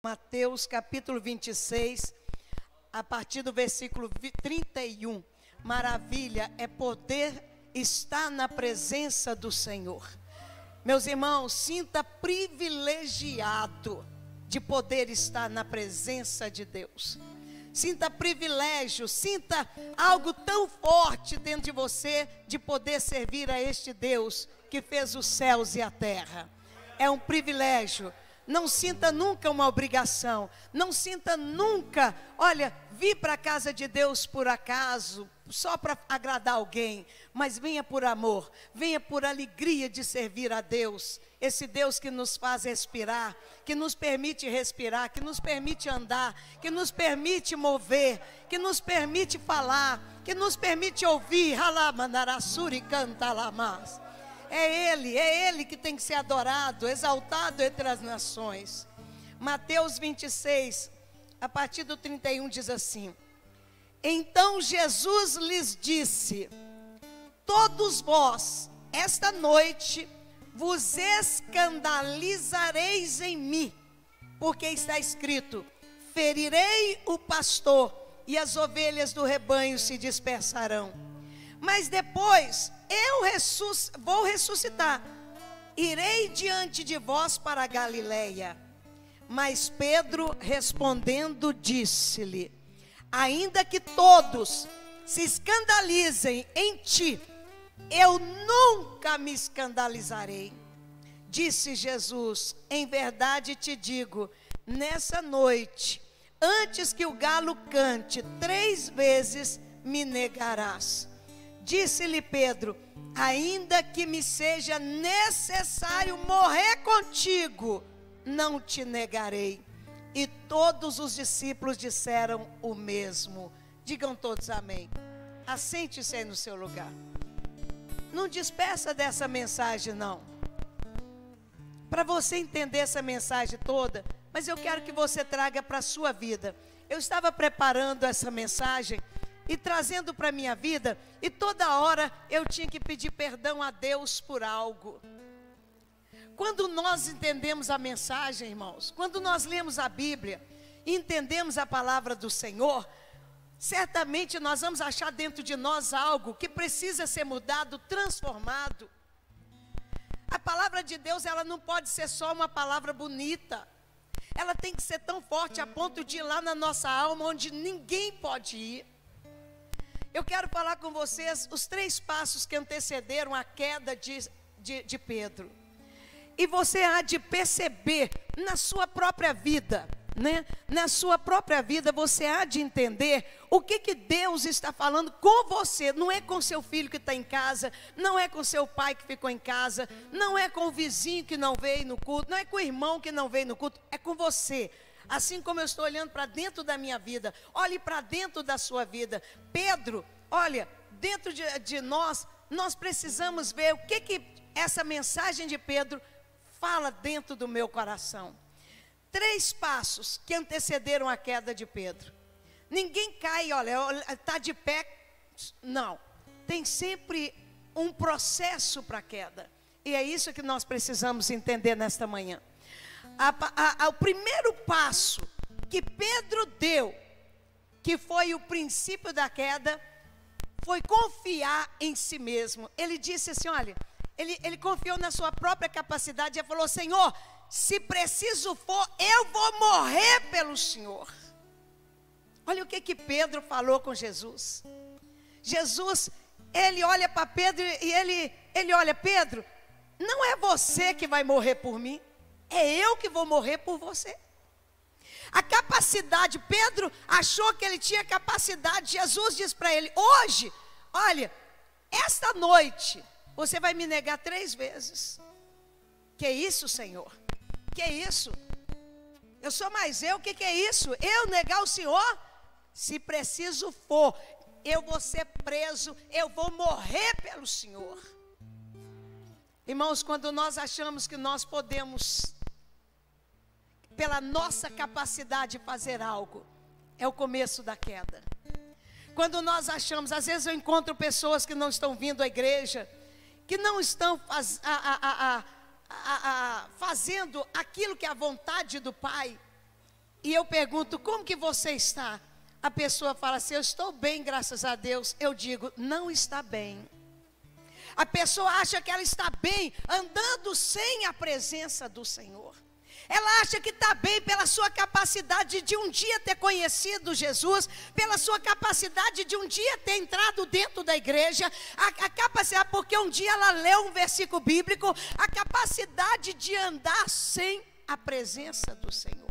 Mateus capítulo 26, a partir do versículo 31. Maravilha é poder estar na presença do Senhor. Meus irmãos, sinta privilegiado de poder estar na presença de Deus. Sinta privilégio, sinta algo tão forte dentro de você de poder servir a este Deus que fez os céus e a terra. É um privilégio. Não sinta nunca uma obrigação, não sinta nunca, olha, vir para a casa de Deus por acaso, só para agradar alguém, mas venha por amor, venha por alegria de servir a Deus, esse Deus que nos faz respirar, que nos permite respirar, que nos permite andar, que nos permite mover, que nos permite falar, que nos permite ouvir, Halamanarassuri canta lamas. É Ele que tem que ser adorado, exaltado entre as nações. Mateus 26, a partir do 31 diz assim: Então Jesus lhes disse: Todos vós, esta noite, vos escandalizareis em mim, porque está escrito: Ferirei o pastor, e as ovelhas do rebanho se dispersarão. Mas depois eu vou ressuscitar, irei diante de vós para a Galileia. Mas Pedro respondendo disse-lhe: Ainda que todos se escandalizem em ti, eu nunca me escandalizarei. Disse Jesus: Em verdade te digo, nessa noite, antes que o galo cante 3 vezes, me negarás. Disse-lhe Pedro: Ainda que me seja necessário morrer contigo, não te negarei. E todos os discípulos disseram o mesmo. Digam todos amém. Assente-se aí no seu lugar. Não despeça dessa mensagem não. Para você entender essa mensagem toda, mas eu quero que você traga para a sua vida. Eu estava preparando essa mensagem e trazendo para a minha vida, e toda hora eu tinha que pedir perdão a Deus por algo. Quando nós entendemos a mensagem, irmãos, quando nós lemos a Bíblia e entendemos a palavra do Senhor, certamente nós vamos achar dentro de nós algo que precisa ser mudado, transformado. A palavra de Deus, ela não pode ser só uma palavra bonita. Ela tem que ser tão forte a ponto de ir lá na nossa alma, onde ninguém pode ir. Eu quero falar com vocês os 3 passos que antecederam a queda de Pedro. E você há de perceber na sua própria vida, né? Na sua própria vida você há de entender o que Deus está falando com você. Não é com seu filho que está em casa, não é com seu pai que ficou em casa, não é com o vizinho que não veio no culto, não é com o irmão que não veio no culto, é com você. Assim como eu estou olhando para dentro da minha vida, olhe para dentro da sua vida. Pedro, olha, dentro de nós precisamos ver o que essa mensagem de Pedro fala dentro do meu coração. 3 passos que antecederam a queda de Pedro. Ninguém cai, olha, está de pé, não. Tem sempre um processo para a queda. E é isso que nós precisamos entender nesta manhã. O primeiro passo que Pedro deu, que foi o princípio da queda, foi confiar em si mesmo. Ele disse assim, olha, ele confiou na sua própria capacidade e falou: Senhor, se preciso for, eu vou morrer pelo Senhor. Olha o que Pedro falou com Jesus. Jesus, ele olha para Pedro e ele olha: Pedro, não é você que vai morrer por mim, é eu que vou morrer por você. A capacidade, Pedro achou que ele tinha capacidade. Jesus diz para ele: hoje, olha, esta noite você vai me negar 3 vezes. Que isso, Senhor? Que isso? Eu sou mais eu, que é isso? Eu negar o Senhor? Se preciso for, eu vou ser preso, eu vou morrer pelo Senhor. Irmãos, quando nós achamos que nós podemos, pela nossa capacidade, fazer algo, é o começo da queda. Quando nós achamos, às vezes eu encontro pessoas que não estão vindo à igreja, que não estão fazendo aquilo que é a vontade do Pai, e eu pergunto, como que você está? A pessoa fala assim, eu estou bem, graças a Deus. Eu digo, não está bem. A pessoa acha que ela está bem andando sem a presença do Senhor. Ela acha que está bem pela sua capacidade de um dia ter conhecido Jesus, pela sua capacidade de um dia ter entrado dentro da igreja, a capacidade, porque um dia ela leu um versículo bíblico, a capacidade de andar sem a presença do Senhor.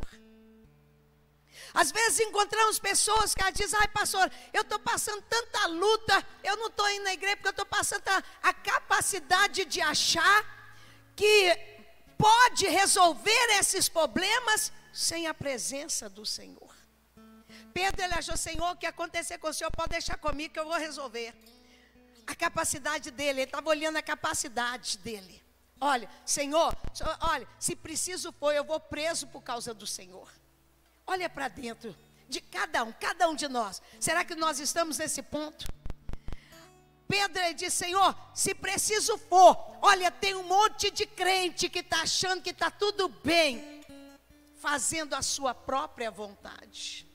Às vezes encontramos pessoas que dizem, ai pastor, eu estou passando tanta luta, eu não estou indo na igreja porque eu estou passando a capacidade de achar que pode resolver esses problemas sem a presença do Senhor. Pedro, ele achou, Senhor, o que acontecer com o Senhor, pode deixar comigo que eu vou resolver. A capacidade dele, ele estava olhando a capacidade dele. Olha, Senhor, olha, se preciso for, eu vou preso por causa do Senhor. Olha para dentro de cada um de nós. Será que nós estamos nesse ponto? Pedro, ele disse, Senhor, se preciso for, olha, tem um monte de crente que está achando que está tudo bem, fazendo a sua própria vontade.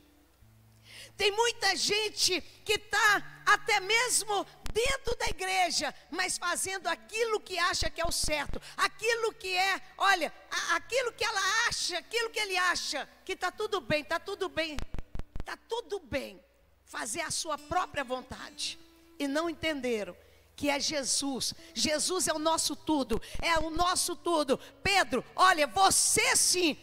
Tem muita gente que está até mesmo dentro da igreja, mas fazendo aquilo que acha que é o certo, aquilo que é, olha, aquilo que ela acha, aquilo que ele acha, que está tudo bem, está tudo bem, está tudo bem, fazer a sua própria vontade. E não entenderam que é Jesus. Jesus é o nosso tudo, é o nosso tudo. Pedro, olha, você sim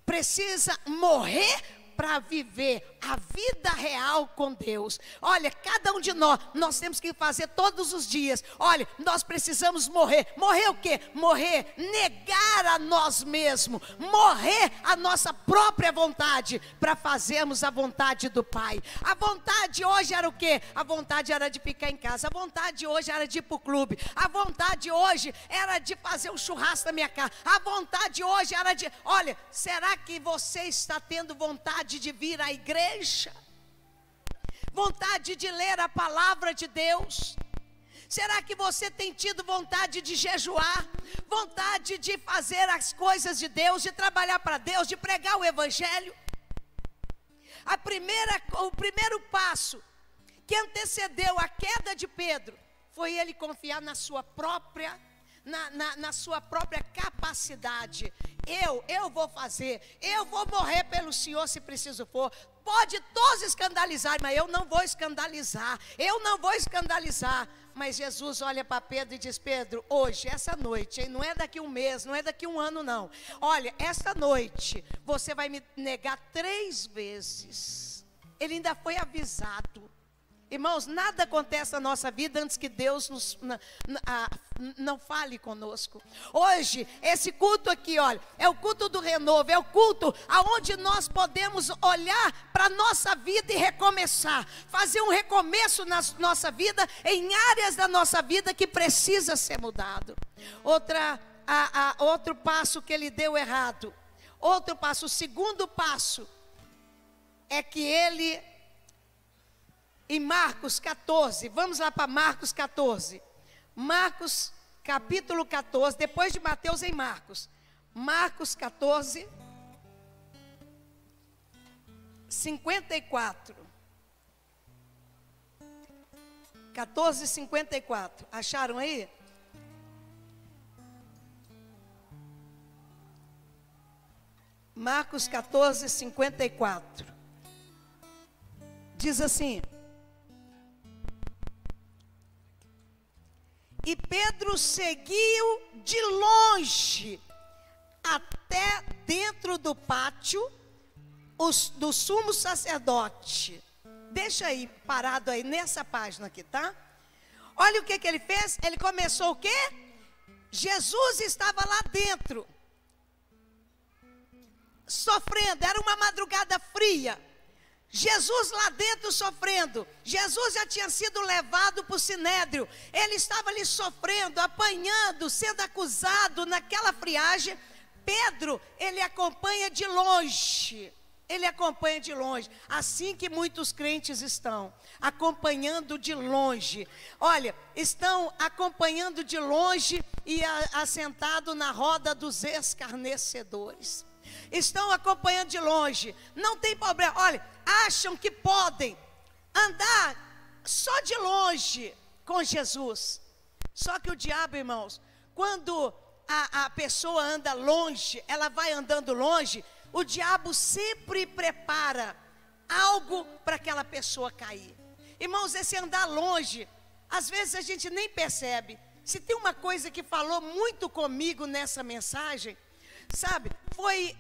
precisa morrer para viver a vida real com Deus. Olha, cada um de nós temos que fazer todos os dias. Olha, nós precisamos morrer. Morrer o quê? Morrer, negar a nós mesmos, morrer a nossa própria vontade, para fazermos a vontade do Pai. A vontade hoje era o quê? A vontade era de ficar em casa. A vontade hoje era de ir para o clube. A vontade hoje era de fazer um churrasco na minha casa. A vontade hoje era de, olha, será que você está tendo vontade de vir à igreja? Vontade de ler a palavra de Deus? Será que você tem tido vontade de jejuar? Vontade de fazer as coisas de Deus, de trabalhar para Deus, de pregar o evangelho? O primeiro passo que antecedeu a queda de Pedro foi ele confiar na sua própria na sua própria capacidade. Eu vou fazer, eu vou morrer pelo Senhor se preciso for. Pode todos escandalizar, mas eu não vou escandalizar, Mas Jesus olha para Pedro e diz, Pedro, hoje, essa noite, hein, não é daqui um mês, não é daqui um ano não. Olha, esta noite, você vai me negar 3 vezes. Ele ainda foi avisado. Irmãos, nada acontece na nossa vida antes que Deus não fale conosco. Hoje, esse culto aqui, olha, é o culto do renovo, é o culto aonde nós podemos olhar para a nossa vida e recomeçar, fazer um recomeço na nossa vida, em áreas da nossa vida que precisa ser mudado. Outro passo que ele deu errado, o segundo passo, é que ele... Em Marcos 14, vamos lá para Marcos 14. Marcos capítulo 14, depois de Mateus em Marcos. Marcos 14, 54. 14, 54. Acharam aí? Marcos 14, 54. Diz assim: e Pedro seguiu de longe até dentro do pátio do sumo sacerdote. Deixa aí, parado aí nessa página aqui, tá? Olha o que ele fez. Ele começou o quê? Jesus estava lá dentro, sofrendo. Era uma madrugada fria. Jesus lá dentro sofrendo. Jesus já tinha sido levado para o sinédrio. Ele estava ali sofrendo, apanhando, sendo acusado naquela friagem. Pedro, ele acompanha de longe. Ele acompanha de longe. Assim que muitos crentes estão acompanhando de longe. Olha, estão acompanhando de longe e assentado na roda dos escarnecedores. estão acompanhando de longe, não tem problema. Olha, acham que podem andar só de longe com Jesus. Só que o diabo, irmãos, quando a pessoa anda longe, ela vai andando longe, o diabo sempre prepara algo para aquela pessoa cair. Irmãos, esse andar longe, às vezes a gente nem percebe. Se tem uma coisa que falou muito comigo nessa mensagem, sabe, foi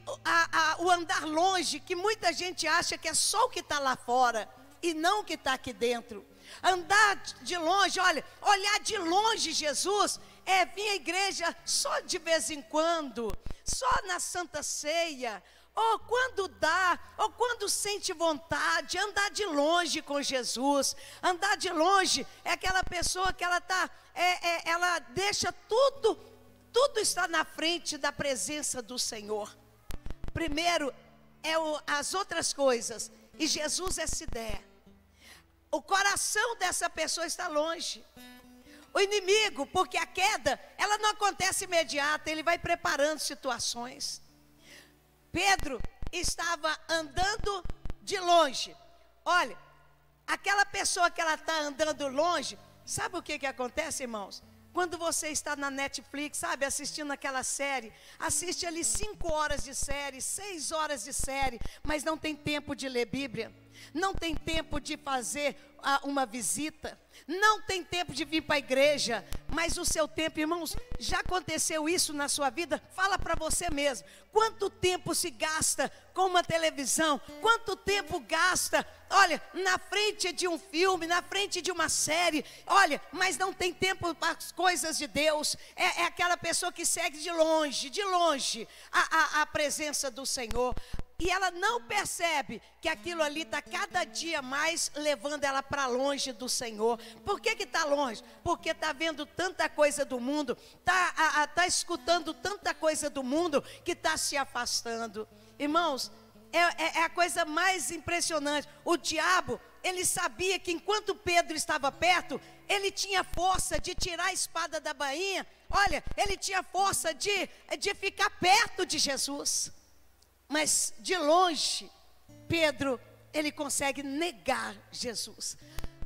o andar longe, que muita gente acha que é só o que está lá fora e não o que está aqui dentro. Andar de longe, olha, olhar de longe Jesus é vir à igreja só de vez em quando, só na Santa Ceia, ou quando dá, ou quando sente vontade. Andar de longe com Jesus. Andar de longe é aquela pessoa que ela deixa tudo está na frente da presença do Senhor. Primeiro as outras coisas, e Jesus é se der. O coração dessa pessoa está longe. O inimigo, porque a queda, ela não acontece imediata, ele vai preparando situações. Pedro estava andando de longe. Olha, aquela pessoa que ela está andando longe, sabe o que acontece, irmãos? Quando você está na Netflix, sabe, assistindo aquela série, assiste ali 5 horas de série, 6 horas de série, mas não tem tempo de ler Bíblia, não tem tempo de fazer uma visita, não tem tempo de vir para a igreja, mas o seu tempo, irmãos, já aconteceu isso na sua vida? Fala para você mesmo, quanto tempo se gasta com uma televisão, quanto tempo gasta, olha, na frente de um filme, na frente de uma série, olha, mas não tem tempo para as coisas de Deus. É aquela pessoa que segue de longe a presença do Senhor, e ela não percebe que aquilo ali está cada dia mais levando ela para longe do Senhor. Por que está longe? Porque está vendo tanta coisa do mundo, está escutando tanta coisa do mundo, que está se afastando. Irmãos, é a coisa mais impressionante. O diabo, ele sabia que enquanto Pedro estava perto, ele tinha força de tirar a espada da bainha. Olha, ele tinha força de ficar perto de Jesus. Mas de longe, Pedro, ele consegue negar Jesus.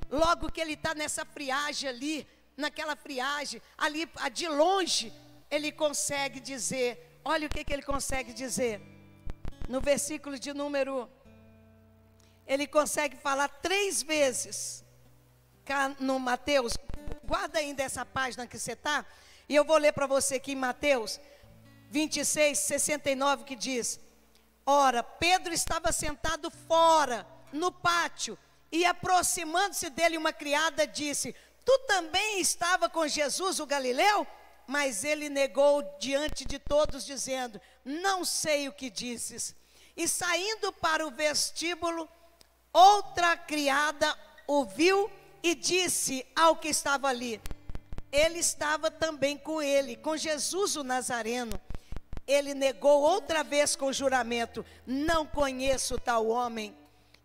Logo que ele está nessa friagem ali, naquela friagem, ali de longe, ele consegue dizer, olha o que ele consegue dizer. No versículo de número, ele consegue falar 3 vezes, no Mateus, guarda ainda essa página que você está, e eu vou ler para você aqui em Mateus 26, 69, que diz: ora, Pedro estava sentado fora, no pátio, e aproximando-se dele uma criada disse: tu também estava com Jesus o Galileu? Mas ele negou diante de todos, dizendo: não sei o que dizes. E saindo para o vestíbulo, outra criada o viu e disse ao que estava ali. Ele estava também com ele, com Jesus o Nazareno. Ele negou outra vez com juramento: não conheço tal homem.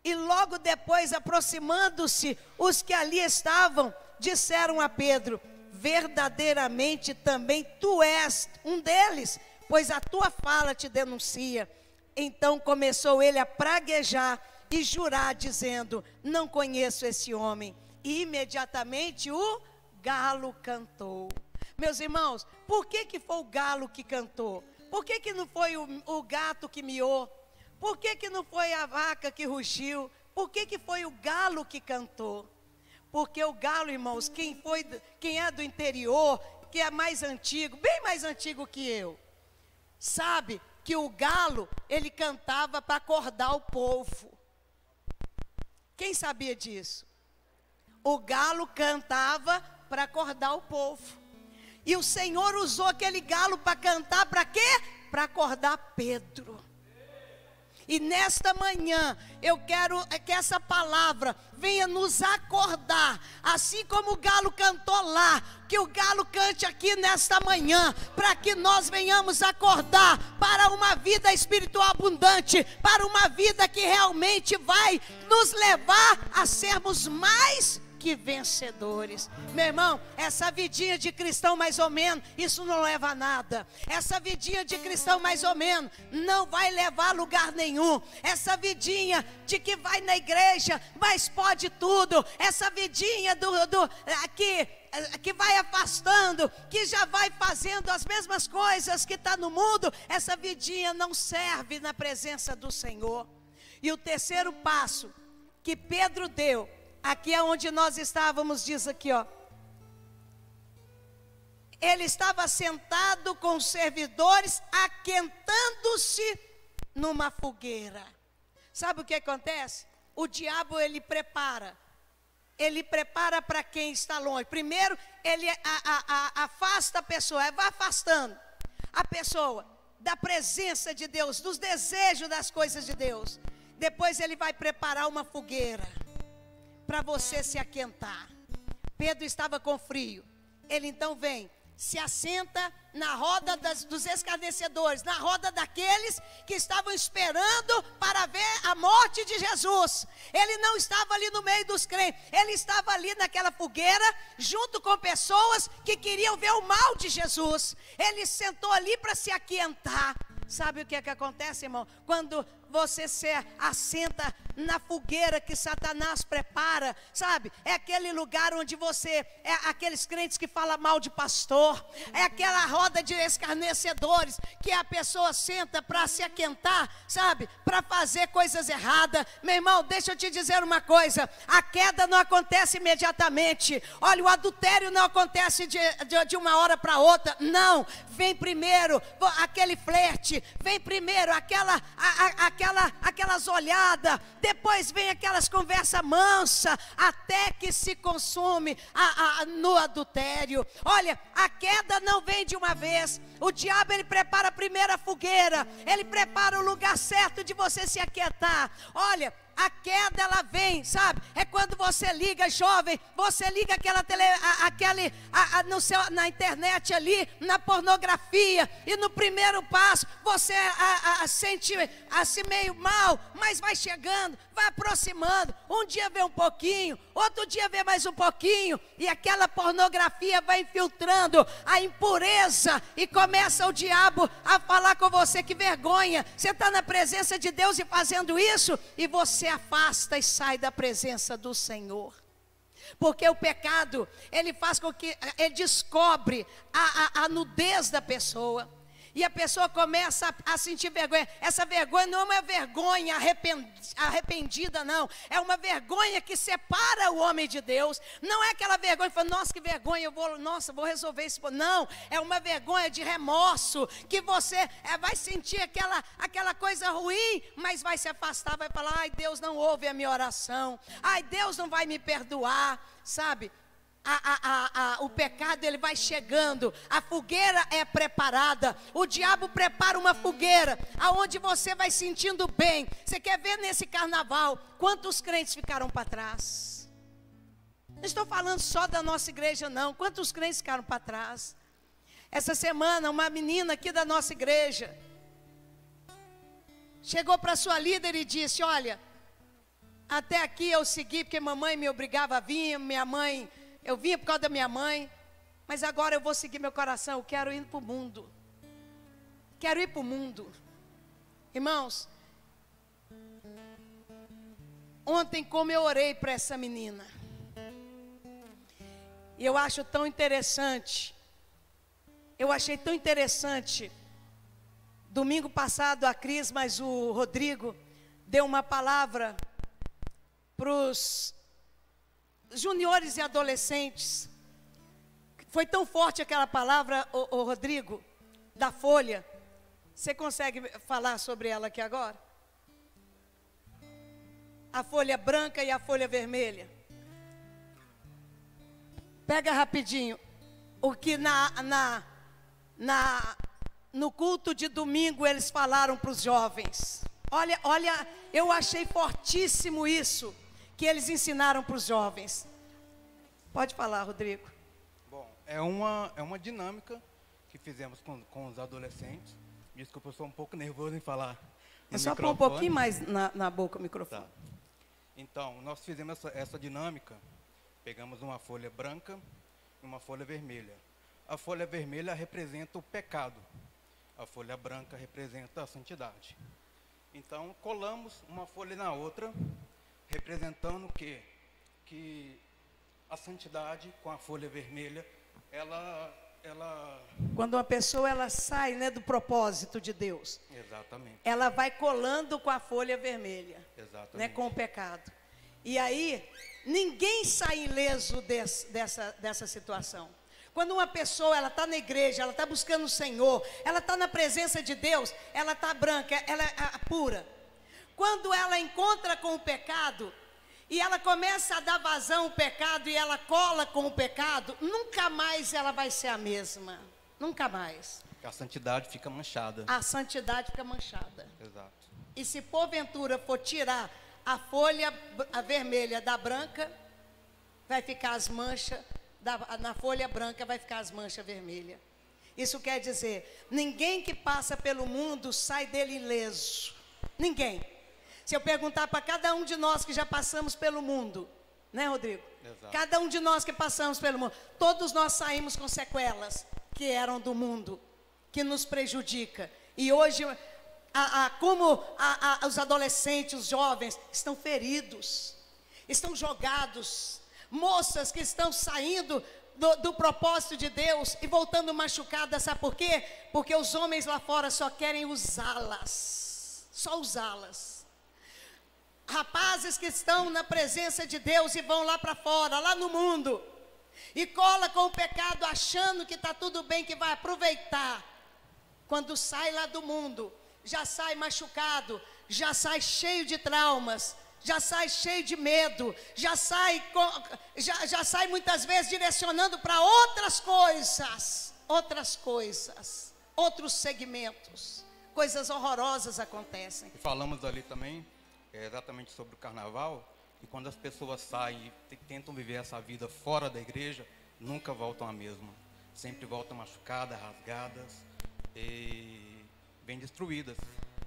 E logo depois, aproximando-se, os que ali estavam, disseram a Pedro: verdadeiramente também tu és um deles, pois a tua fala te denuncia. Então começou ele a praguejar e jurar, dizendo: não conheço esse homem. E imediatamente o galo cantou. Meus irmãos, por que foi o galo que cantou? Por que não foi o gato que miou? Por que não foi a vaca que rugiu? Por que foi o galo que cantou? Porque o galo, irmãos, quem é do interior, que é mais antigo, bem mais antigo que eu, sabe que o galo, ele cantava para acordar o povo. Quem sabia disso? O galo cantava para acordar o povo. E o Senhor usou aquele galo para cantar para quê? Para acordar Pedro. E nesta manhã, eu quero que essa palavra venha nos acordar, assim como o galo cantou lá, que o galo cante aqui nesta manhã, para que nós venhamos acordar para uma vida espiritual abundante, para uma vida que realmente vai nos levar a sermos mais que vencedores. Meu irmão, essa vidinha de cristão mais ou menos, isso não leva a nada. Essa vidinha de cristão mais ou menos não vai levar a lugar nenhum. Essa vidinha de que vai na igreja, mas pode tudo. Essa vidinha que vai afastando, que já vai fazendo as mesmas coisas que está no mundo, essa vidinha não serve na presença do Senhor. E o terceiro passo que Pedro deu, aqui é onde nós estávamos, diz aqui, ó. Ele estava sentado com os servidores, aquentando-se numa fogueira. Sabe o que acontece? O diabo, ele prepara para quem está longe. Primeiro, ele afasta a pessoa, vai afastando a pessoa da presença de Deus, dos desejos das coisas de Deus. Depois ele vai preparar uma fogueira para você se aquentar. Pedro estava com frio. Ele então vem, se assenta na roda dos escarnecedores, na roda daqueles que estavam esperando para ver a morte de Jesus. Ele não estava ali no meio dos crentes, ele estava ali naquela fogueira, junto com pessoas que queriam ver o mal de Jesus. Ele sentou ali para se aquentar. Sabe o que é que acontece, irmão? Quando você se assenta na fogueira que Satanás prepara, sabe? É aquele lugar onde você, é aqueles crentes que falam mal de pastor, é aquela roda de escarnecedores que a pessoa senta para se aquentar, sabe? Para fazer coisas erradas. Meu irmão, deixa eu te dizer uma coisa, a queda não acontece imediatamente. Olha, o adultério não acontece de uma hora para outra, não. Vem primeiro aquele flerte, vem primeiro aquelas olhadas, depois vem aquelas conversas mansas, até que se consome no adultério. Olha, a queda não vem de uma vez. O diabo, ele prepara a primeira fogueira, ele prepara o lugar certo de você se aquietar. Olha, a queda, ela vem, sabe? É quando você liga, jovem, você liga na internet ali, na pornografia, e no primeiro passo, você sente assim meio mal, mas vai chegando, vai aproximando, um dia vê um pouquinho, outro dia vê mais um pouquinho, e aquela pornografia vai infiltrando a impureza, e começa o diabo a falar com você, que vergonha, você está na presença de Deus e fazendo isso, e você afasta e sai da presença do Senhor. Porque o pecado, ele faz com que, ele descobre a nudez da pessoa, e a pessoa começa a sentir vergonha. Essa vergonha não é uma vergonha arrependida, não. É uma vergonha que separa o homem de Deus. Não é aquela vergonha que fala, nossa, que vergonha, vou resolver isso. Não, é uma vergonha de remorso, que você vai sentir aquela coisa ruim, mas vai se afastar, vai falar, ai, Deus não ouve a minha oração. Ai, Deus não vai me perdoar, sabe? O pecado, ele vai chegando, a fogueira é preparada, o diabo prepara uma fogueira, aonde você vai sentindo bem. Você quer ver nesse carnaval, quantos crentes ficaram para trás? Não estou falando só da nossa igreja não, quantos crentes ficaram para trás? Essa semana, uma menina aqui da nossa igreja, chegou para sua líder e disse, olha, até aqui eu segui porque mamãe me obrigava a vir, eu vinha por causa da minha mãe, mas agora eu vou seguir meu coração, eu quero ir para o mundo. Quero ir para o mundo. Irmãos, ontem como eu orei para essa menina, e eu acho tão interessante, achei tão interessante, domingo passado a Cris, mas o Rodrigo, deu uma palavra para os juniores e adolescentes. Foi tão forte aquela palavra, o Rodrigo, da folha. Você consegue falar sobre ela aqui agora? A folha branca e a folha vermelha. Pega rapidinho. O que no culto de domingo eles falaram para os jovens. Olha, eu achei fortíssimo isso que eles ensinaram para os jovens. Pode falar, Rodrigo. Bom, é uma dinâmica que fizemos com os adolescentes. Desculpa, eu sou um pouco nervoso em falar no É só microfone. pôr um pouquinho mais na boca o microfone. Tá. Então, nós fizemos essa dinâmica Pegamos uma folha branca e uma folha vermelha. A folha vermelha representa o pecado. A folha branca representa a santidade. Então, colamos uma folha na outra, representando o quê? Que a santidade com a folha vermelha, ela... Quando uma pessoa ela sai, né, do propósito de Deus. Exatamente. Ela vai colando com a folha vermelha. Exatamente. Né, com o pecado. E aí, ninguém sai ileso dessa situação. Quando uma pessoa, ela está na igreja, ela está buscando o Senhor, ela está na presença de Deus, ela está branca, ela é pura. Quando ela encontra com o pecado, e ela começa a dar vazão ao pecado, e ela cola com o pecado, nunca mais ela vai ser a mesma. Nunca mais. A santidade fica manchada. A santidade fica manchada. Exato. E se porventura for tirar a folha vermelha da branca, vai ficar as manchas, na folha branca vai ficar as manchas vermelhas. Isso quer dizer, ninguém que passa pelo mundo sai dele ileso. Ninguém. Se eu perguntar para cada um de nós que já passamos pelo mundo, né, Rodrigo? Exato. Cada um de nós que passamos pelo mundo, todos nós saímos com sequelas que eram do mundo, que nos prejudica. E hoje, como os adolescentes, os jovens, estão feridos, estão jogados, moças que estão saindo do propósito de Deus e voltando machucadas, sabe por quê? Porque os homens lá fora só querem usá-las, só usá-las. Rapazes que estão na presença de Deus e vão lá para fora, lá no mundo, e cola com o pecado achando que está tudo bem, que vai aproveitar. Quando sai lá do mundo, já sai machucado, já sai cheio de traumas, já sai cheio de medo, já sai muitas vezes direcionando para outras coisas, outros segmentos. Coisas horrorosas acontecem. E falamos ali também, exatamente sobre o carnaval, e quando as pessoas saem e tentam viver essa vida fora da igreja, nunca voltam a mesma. Sempre voltam machucadas, rasgadas e bem destruídas.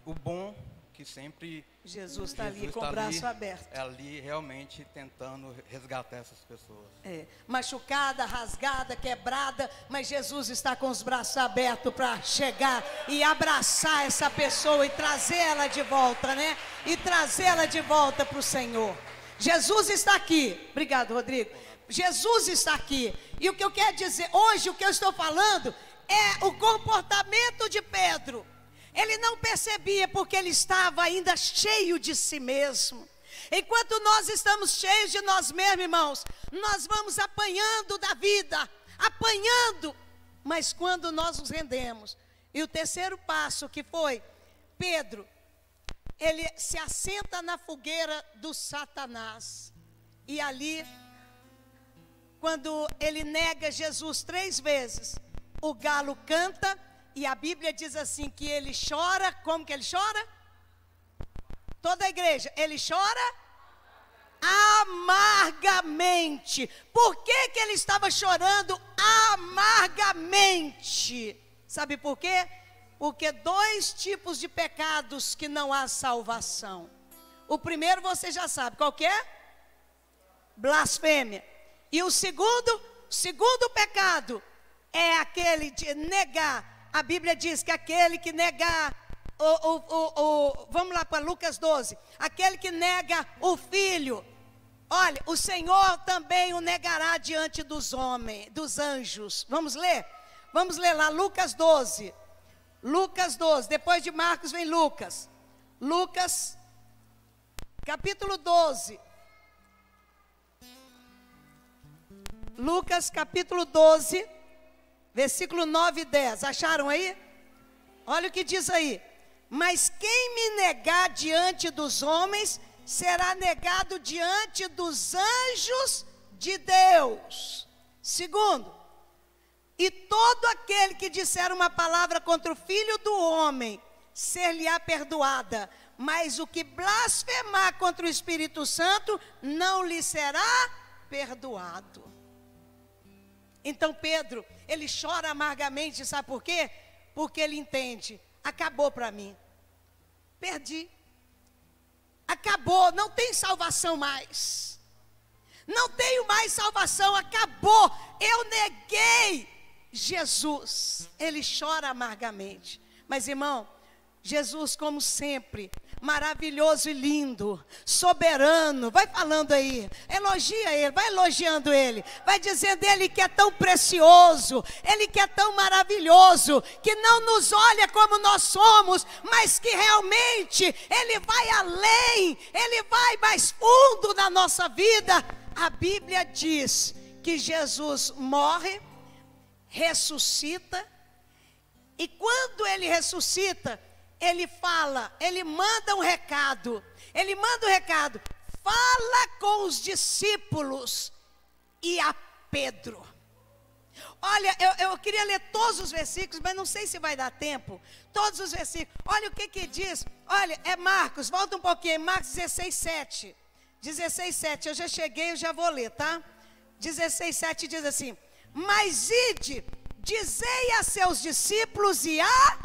O bom que sempre Jesus está ali com o braço aberto. É ali realmente tentando resgatar essas pessoas. Machucada, rasgada, quebrada, mas Jesus está com os braços abertos para chegar e abraçar essa pessoa e trazer ela de volta, né? E trazê-la de volta para o Senhor. Jesus está aqui. Obrigado, Rodrigo. Jesus está aqui. E o que eu quero dizer, hoje o que eu estou falando é o comportamento de Pedro. Ele não percebia porque ele estava ainda cheio de si mesmo. Enquanto nós estamos cheios de nós mesmos, irmãos, nós vamos apanhando da vida, apanhando. Mas quando nós nos rendemos, e o terceiro passo que foi, Pedro, ele se assenta na fogueira do Satanás. E ali, quando ele nega Jesus 3 vezes, o galo canta. E a Bíblia diz assim que ele chora. Como que ele chora? Toda a igreja. Ele chora amargamente. Por que que ele estava chorando amargamente? Sabe por quê? Porque 2 tipos de pecados que não há salvação. O primeiro você já sabe. Qual que é? Blasfêmia. E o segundo pecado é aquele de negar. A Bíblia diz que aquele que negar, vamos lá para Lucas 12, aquele que nega o filho, olha, o Senhor também o negará diante dos homens, dos anjos. Vamos ler? Vamos ler lá, Lucas 12, depois de Marcos vem Lucas, capítulo 12, Lucas capítulo 12, versículo 9 e 10, acharam aí? Olha o que diz aí. Mas quem me negar diante dos homens, será negado diante dos anjos de Deus. Segundo, e todo aquele que disser uma palavra contra o Filho do Homem, ser-lhe-á perdoada. Mas o que blasfemar contra o Espírito Santo, não lhe será perdoado. Então Pedro, ele chora amargamente, sabe por quê? Porque ele entende, acabou para mim, perdi, acabou, não tem salvação mais, não tenho mais salvação, acabou, eu neguei Jesus. Ele chora amargamente. Mas irmão, Jesus, como sempre, maravilhoso e lindo, soberano, vai falando aí, elogia ele, vai elogiando ele, vai dizendo ele que é tão precioso, ele que é tão maravilhoso, que não nos olha como nós somos, mas que realmente ele vai além, ele vai mais fundo na nossa vida. A Bíblia diz que Jesus morre, ressuscita, e quando ele ressuscita, ele fala, ele manda um recado, fala com os discípulos e a Pedro. Olha, eu queria ler todos os versículos, mas não sei se vai dar tempo, todos os versículos. Olha o que diz, olha, é Marcos, volta um pouquinho, Marcos 16:7, eu já cheguei, eu já vou ler, tá? 16:7 diz assim: mas ide, dizei a seus discípulos e a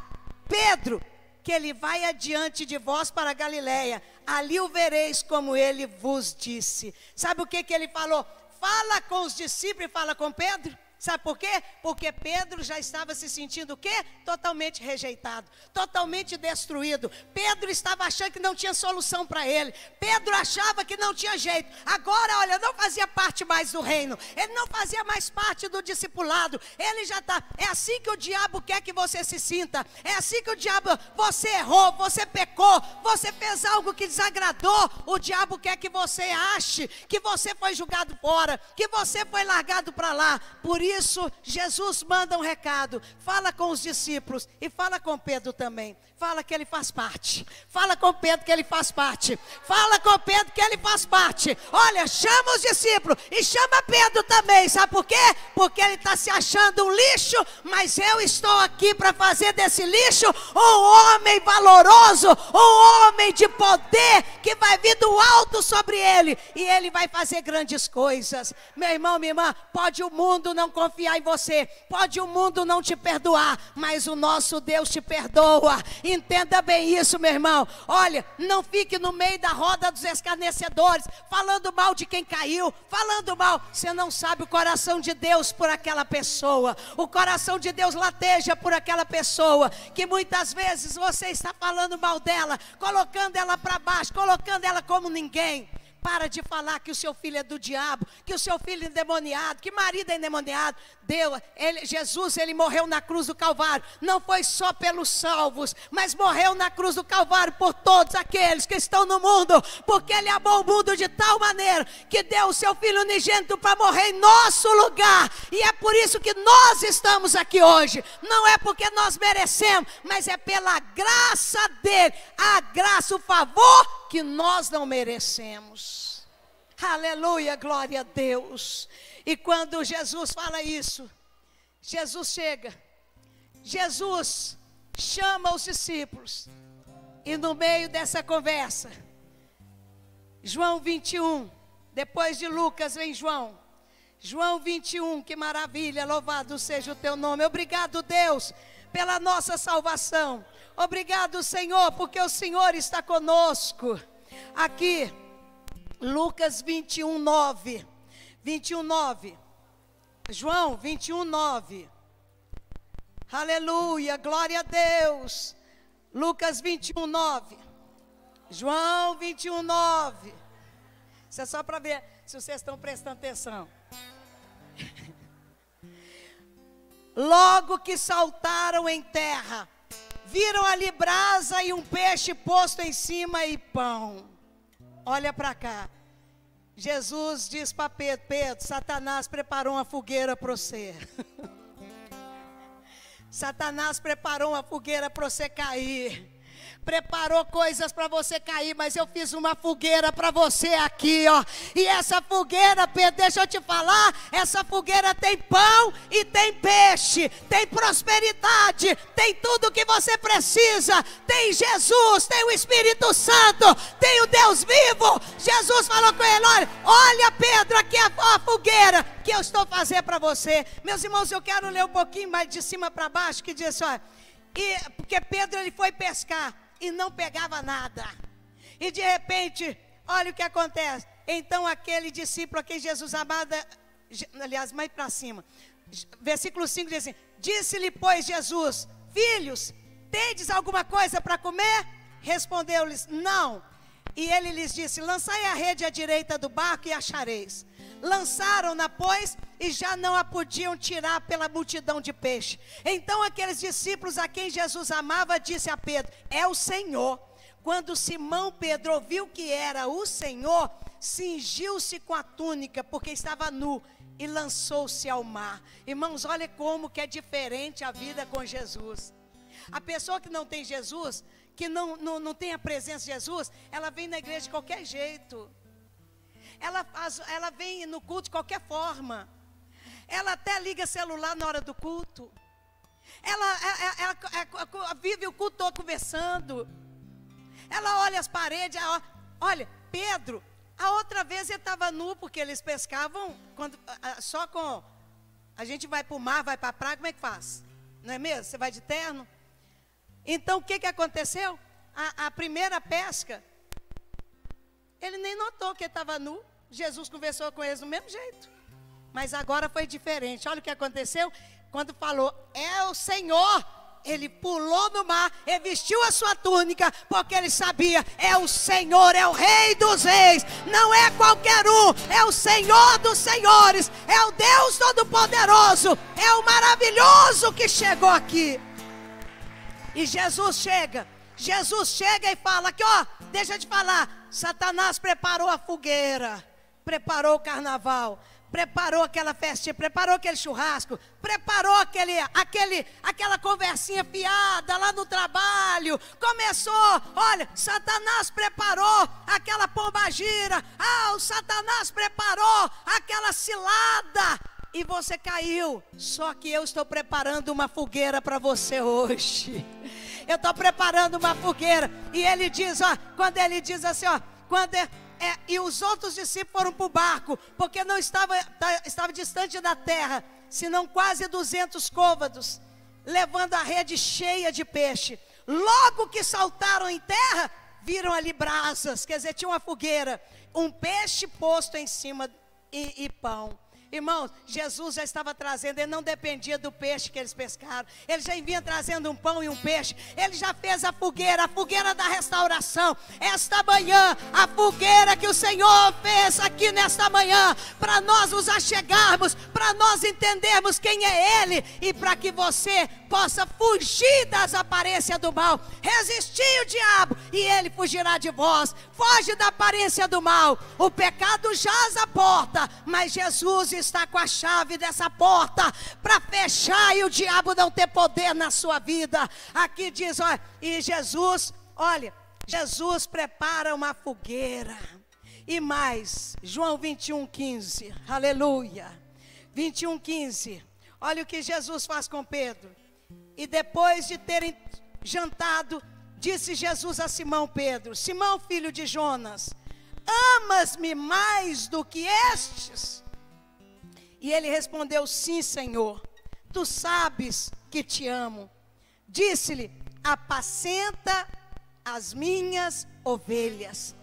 Pedro, que ele vai adiante de vós para a Galileia, ali o vereis como ele vos disse. Sabe o que ele falou? Fala com os discípulos e fala com Pedro. Sabe por quê? Porque Pedro já estava se sentindo o quê? Totalmente rejeitado, totalmente destruído. Pedro estava achando que não tinha solução para ele. Pedro achava que não tinha jeito. Agora, olha, não fazia parte mais do reino. Ele não fazia mais parte do discipulado. Ele já está. É assim que o diabo quer que você se sinta. É assim que o diabo, você errou, você pecou, você fez algo que desagradou. O diabo quer que você ache que você foi jogado fora, que você foi largado para lá. Por isso, Jesus manda um recado, fala com os discípulos e fala com Pedro também. Fala que ele faz parte. Fala com Pedro que ele faz parte. Fala com Pedro que ele faz parte. Olha, chama os discípulos e chama Pedro também. Sabe por quê? Porque ele está se achando um lixo, mas eu estou aqui para fazer desse lixo um homem valoroso, um homem de poder que vai vir do alto sobre ele. E ele vai fazer grandes coisas. Meu irmão, minha irmã, pode o mundo não confiar em você, pode o mundo não te perdoar, mas o nosso Deus te perdoa. Entenda bem isso, meu irmão. Olha, não fique no meio da roda dos escarnecedores, falando mal de quem caiu, falando mal. Você não sabe o coração de Deus por aquela pessoa. O coração de Deus lateja por aquela pessoa, que muitas vezes você está falando mal dela, colocando ela para baixo, colocando ela como ninguém. Para de falar que o seu filho é do diabo, que o seu filho é endemoniado, que marido é endemoniado. Jesus, ele morreu na cruz do Calvário, não foi só pelos salvos, mas morreu na cruz do Calvário por todos aqueles que estão no mundo, porque ele amou o mundo de tal maneira, que deu o seu filho unigênito para morrer em nosso lugar. E é por isso que nós estamos aqui hoje, não é porque nós merecemos, mas é pela graça dele, a graça, o favor que nós não merecemos. Aleluia, glória a Deus. E quando Jesus fala isso, Jesus chega, Jesus chama os discípulos, e no meio dessa conversa, João 21, depois de Lucas vem João 21, que maravilha, louvado seja o teu nome. Obrigado, Deus, pela nossa salvação. Obrigado, Senhor, porque o Senhor está conosco. Aqui, Lucas 21, 9. João 21, 9. Aleluia, glória a Deus. Lucas 21, 9. João 21, 9. Isso é só para ver se vocês estão prestando atenção. Logo que saltaram em terra, viram ali brasa e um peixe posto em cima e pão. Olha para cá. Jesus diz para Pedro: Pedro, Satanás preparou uma fogueira para você. Satanás preparou uma fogueira para você cair. Preparou coisas para você cair, mas eu fiz uma fogueira para você aqui, ó. E essa fogueira, Pedro, deixa eu te falar, essa fogueira tem pão e tem peixe, tem prosperidade, tem tudo o que você precisa. Tem Jesus, tem o Espírito Santo, tem o Deus vivo. Jesus falou com ele: olha Pedro, aqui é a fogueira que eu estou fazendo para você. Meus irmãos, eu quero ler um pouquinho mais de cima para baixo, que diz assim, ó, porque Pedro, ele foi pescar e não pegava nada. E de repente, olha o que acontece. então aquele discípulo a quem Jesus amava, aliás, mais para cima, versículo 5 diz assim: disse-lhe, pois, Jesus: filhos, tendes alguma coisa para comer? Respondeu-lhes: não. E ele lhes disse: lançai a rede à direita do barco e achareis. Lançaram-na, pois, e já não a podiam tirar pela multidão de peixe. Então aqueles discípulos a quem Jesus amava disse a Pedro: é o Senhor. Quando Simão Pedro ouviu que era o Senhor, cingiu-se com a túnica, porque estava nu, e lançou-se ao mar. Irmãos, olha como que é diferente a vida com Jesus. A pessoa que não tem Jesus, que não tem a presença de Jesus, ela vem na igreja de qualquer jeito. Ela vem no culto de qualquer forma. Ela até liga celular na hora do culto. Ela vive o culto todo conversando. Ela olha as paredes. Olha, Pedro, a outra vez ele estava nu, porque eles pescavam só com... A gente vai para o mar, vai para a praia, como é que faz? Não é mesmo? Você vai de terno? Então o que aconteceu? A primeira pesca, ele nem notou que ele estava nu. Jesus conversou com eles do mesmo jeito. Mas agora foi diferente. Olha o que aconteceu. Quando falou, é o Senhor, ele pulou no mar e vestiu a sua túnica, porque ele sabia, é o Senhor, é o Rei dos Reis, não é qualquer um, é o Senhor dos Senhores, é o Deus Todo-Poderoso, é o maravilhoso que chegou aqui. E Jesus chega e fala, aqui ó, deixa eu te falar, Satanás preparou a fogueira, preparou o carnaval, preparou aquela festinha, preparou aquele churrasco, preparou aquela conversinha fiada lá no trabalho, começou, olha, Satanás preparou aquela pombagira, o Satanás preparou aquela cilada, e você caiu. Só que eu estou preparando uma fogueira para você hoje. Eu estou preparando uma fogueira. E ele diz, ó, quando ele diz assim, ó, e os outros discípulos foram para o barco, porque não estava distante da terra, senão quase 200 côvados, levando a rede cheia de peixe. Logo que saltaram em terra, viram ali brasas, quer dizer, tinha uma fogueira, um peixe posto em cima e pão. Irmãos, Jesus já estava trazendo, ele não dependia do peixe que eles pescaram, ele já vinha trazendo um pão e um peixe, ele já fez a fogueira da restauração. Esta manhã, a fogueira que o Senhor fez aqui nesta manhã, para nós nos achegarmos, para nós entendermos quem é Ele, e para que você possa fugir das aparências do mal, resistir o diabo, e ele fugirá de vós. Foge da aparência do mal. O pecado jaz à porta, mas Jesus está com a chave dessa porta para fechar e o diabo não ter poder na sua vida. Aqui diz, olha, e Jesus, olha, Jesus prepara uma fogueira. E mais, João 21:15, aleluia, 21:15, olha o que Jesus faz com Pedro. E depois de terem jantado, disse Jesus a Simão Pedro: Simão, filho de Jonas, amas-me mais do que estes? E ele respondeu: sim, Senhor, tu sabes que te amo. Disse-lhe: apacenta as minhas ovelhas.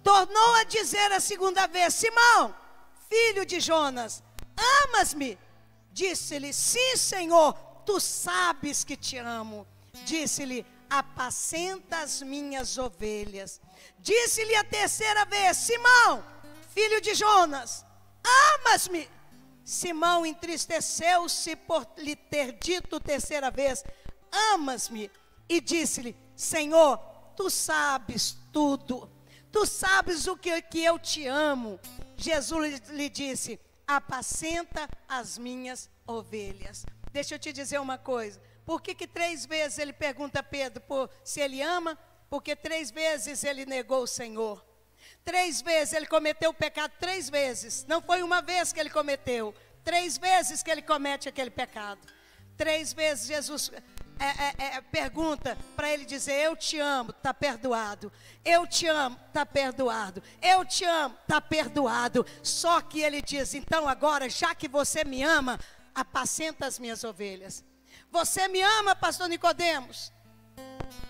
Tornou a dizer a segunda vez: Simão, filho de Jonas, amas-me? Disse-lhe: sim, Senhor, tu sabes que te amo. Disse-lhe: apacenta as minhas ovelhas. Disse-lhe a terceira vez: Simão, filho de Jonas, amas-me? Simão entristeceu-se por lhe ter dito terceira vez: amas-me? E disse-lhe: Senhor, tu sabes tudo, tu sabes o que eu te amo. Jesus lhe disse: apacenta as minhas ovelhas. Deixa eu te dizer uma coisa. Por que 3 vezes ele pergunta a Pedro se ele ama? Porque 3 vezes ele negou o Senhor. 3 vezes ele cometeu o pecado, 3 vezes. Não foi uma vez que ele cometeu. 3 vezes que ele comete aquele pecado. 3 vezes Jesus pergunta para ele dizer: eu te amo, está perdoado. Eu te amo, está perdoado. Eu te amo, está perdoado. Só que ele diz: então agora, já que você me ama, apacenta as minhas ovelhas. Você me ama, pastor Nicodemos?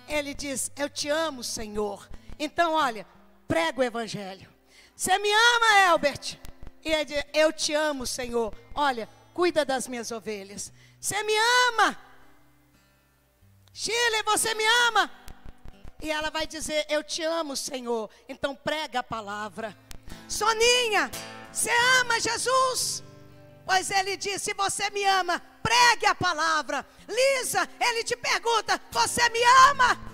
Ele diz: eu te amo, Senhor. Então olha, prega o evangelho. Você me ama, Elbert? E ele diz, eu te amo, Senhor. Olha, cuida das minhas ovelhas. Você me ama? Shirley, você me ama? E ela vai dizer, eu te amo, Senhor. Então prega a palavra. Soninha, você ama Jesus? Pois ele diz, se você me ama, pregue a palavra. Lisa, ele te pergunta, você me ama?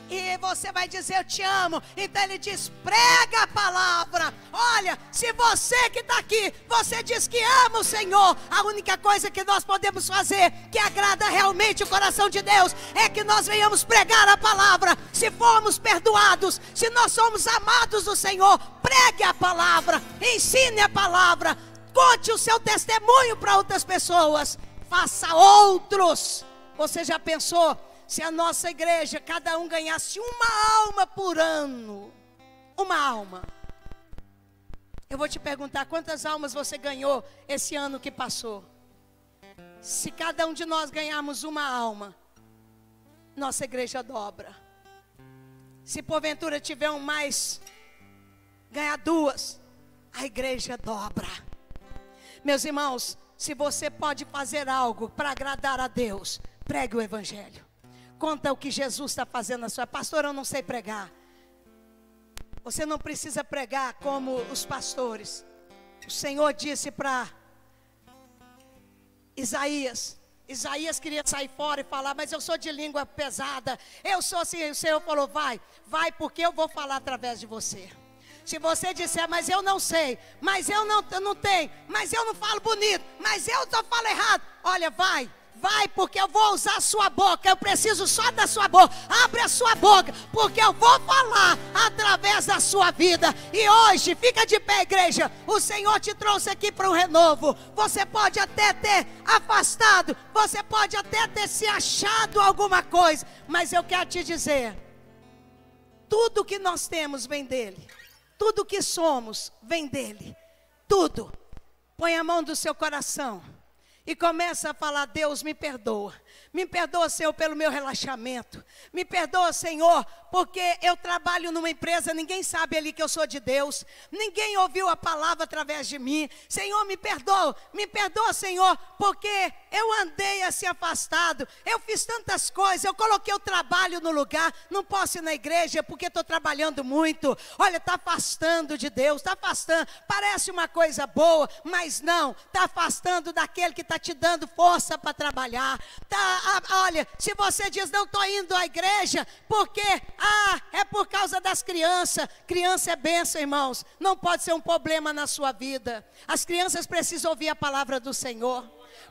E você vai dizer, eu te amo. Então ele diz, prega a palavra. Olha, se você que está aqui, você diz que ama o Senhor, a única coisa que nós podemos fazer, que agrada realmente o coração de Deus, é que nós venhamos pregar a palavra. Se formos perdoados, se nós somos amados do Senhor, pregue a palavra, ensine a palavra, conte o seu testemunho para outras pessoas, faça outros. Você já pensou se a nossa igreja, cada um ganhasse uma alma por ano? Uma alma. Eu vou te perguntar, quantas almas você ganhou esse ano que passou? Se cada um de nós ganharmos uma alma, nossa igreja dobra. Se porventura tiver um mais, ganhar duas, a igreja dobra. Meus irmãos, se você pode fazer algo para agradar a Deus, pregue o evangelho. Conta o que Jesus está fazendo na sua. Pastor, eu não sei pregar. Você não precisa pregar como os pastores. O Senhor disse para Isaías. Isaías queria sair fora e falar, mas eu sou de língua pesada. Eu sou assim. O Senhor falou, vai porque eu vou falar através de você. Se você disser, mas eu não sei, mas eu não tenho, mas eu não falo bonito, mas eu só falo errado. Olha, vai, porque eu vou usar a sua boca. Eu preciso só da sua boca. Abre a sua boca, porque eu vou falar através da sua vida. E hoje, fica de pé, igreja. O Senhor te trouxe aqui para um renovo. Você pode até ter afastado, você pode até ter se achado alguma coisa, mas eu quero te dizer, tudo que nós temos vem dele. Tudo que somos vem dele. Tudo. Põe a mão do seu coração e começa a falar, Deus, me perdoa. Me perdoa, Senhor, pelo meu relaxamento. Me perdoa, Senhor, porque eu trabalho numa empresa, ninguém sabe ali que eu sou de Deus. Ninguém ouviu a palavra através de mim. Senhor, me perdoa, Senhor, porque eu andei assim afastado. Eu fiz tantas coisas, eu coloquei o trabalho no lugar. Não posso ir na igreja porque estou trabalhando muito. Olha, está afastando de Deus, está afastando. Parece uma coisa boa, mas não. Está afastando daquele que está te dando força para trabalhar. Olha, se você diz, não estou indo à igreja, porque, é por causa das crianças. Criança é bênção, irmãos. Não pode ser um problema na sua vida. As crianças precisam ouvir a palavra do Senhor.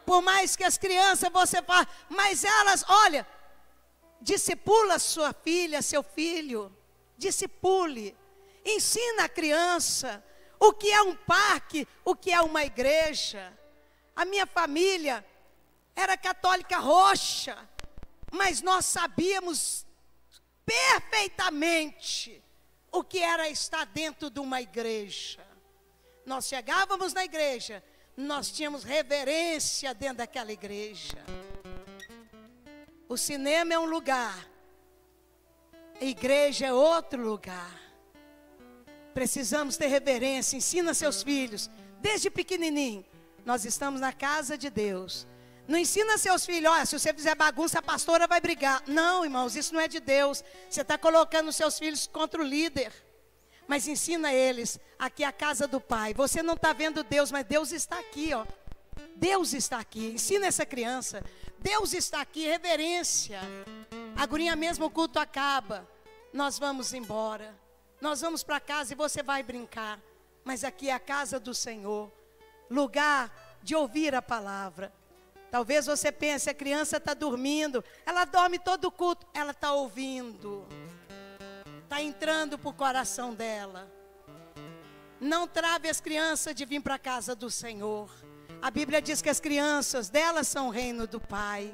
Por mais que as crianças, você fala, mas elas, olha, discipula sua filha, seu filho. Discipule. Ensina a criança o que é um parque, o que é uma igreja. A minha família era católica roxa, mas nós sabíamos perfeitamente o que era estar dentro de uma igreja. Nós chegávamos na igreja, nós tínhamos reverência dentro daquela igreja. O cinema é um lugar, a igreja é outro lugar. Precisamos ter reverência. Ensina seus filhos, desde pequenininho. Nós estamos na casa de Deus. Não ensina seus filhos, olha, se você fizer bagunça, a pastora vai brigar. Não, irmãos, isso não é de Deus. Você está colocando seus filhos contra o líder. Mas ensina eles, aqui é a casa do Pai. Você não está vendo Deus, mas Deus está aqui, ó. Deus está aqui. Ensina essa criança. Deus está aqui, reverência. Agorinha mesmo o culto acaba, nós vamos embora. Nós vamos para casa e você vai brincar. Mas aqui é a casa do Senhor. Lugar de ouvir a palavra. Talvez você pense, a criança está dormindo, ela dorme todo o culto, ela está ouvindo, está entrando para o coração dela. Não trave as crianças de vir para a casa do Senhor. A Bíblia diz que as crianças delas são o reino do Pai.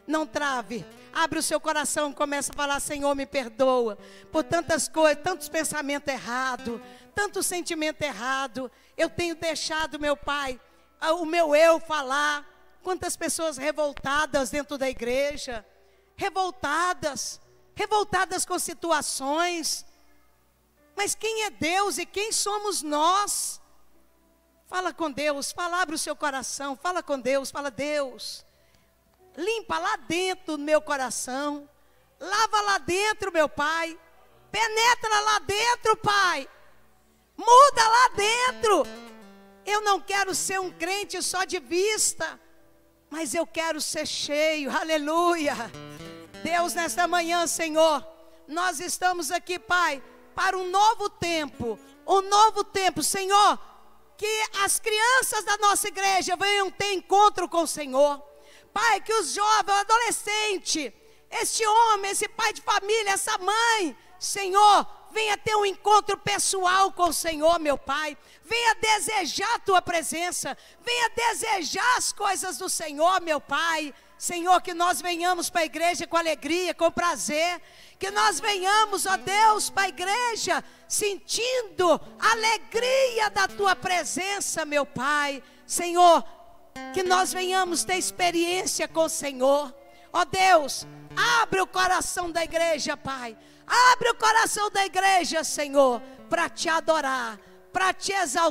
Não trave, abre o seu coração, começa a falar, Senhor, me perdoa por tantas coisas, tantos pensamentos errados, tanto sentimento errado. Eu tenho deixado, meu Pai, o meu eu falar. Quantas pessoas revoltadas dentro da igreja, revoltadas com situações, Mas quem é Deus e quem somos nós? Fala com Deus, abre o seu coração, fala com Deus, fala: Deus, limpa lá dentro do meu coração, lava lá dentro, meu Pai, penetra lá dentro, Pai, muda lá dentro. Eu não quero ser um crente só de vista, mas eu quero ser cheio, aleluia. Deus, nesta manhã, Senhor, nós estamos aqui, Pai, para um novo tempo, Senhor, que as crianças da nossa igreja venham ter encontro com o Senhor, Pai, que os jovens, o adolescente, este homem, esse pai de família, essa mãe, Senhor, venha ter um encontro pessoal com o Senhor, meu Pai, venha desejar a Tua presença, venha desejar as coisas do Senhor, meu Pai. Senhor, que nós venhamos para a igreja com alegria, com prazer, que nós venhamos, ó Deus, para a igreja sentindo a alegria da Tua presença, meu Pai. Senhor, que nós venhamos ter experiência com o Senhor, ó Deus, abre o coração da igreja, Pai, abre o coração da igreja, Senhor, para Te adorar, para Te exaltar.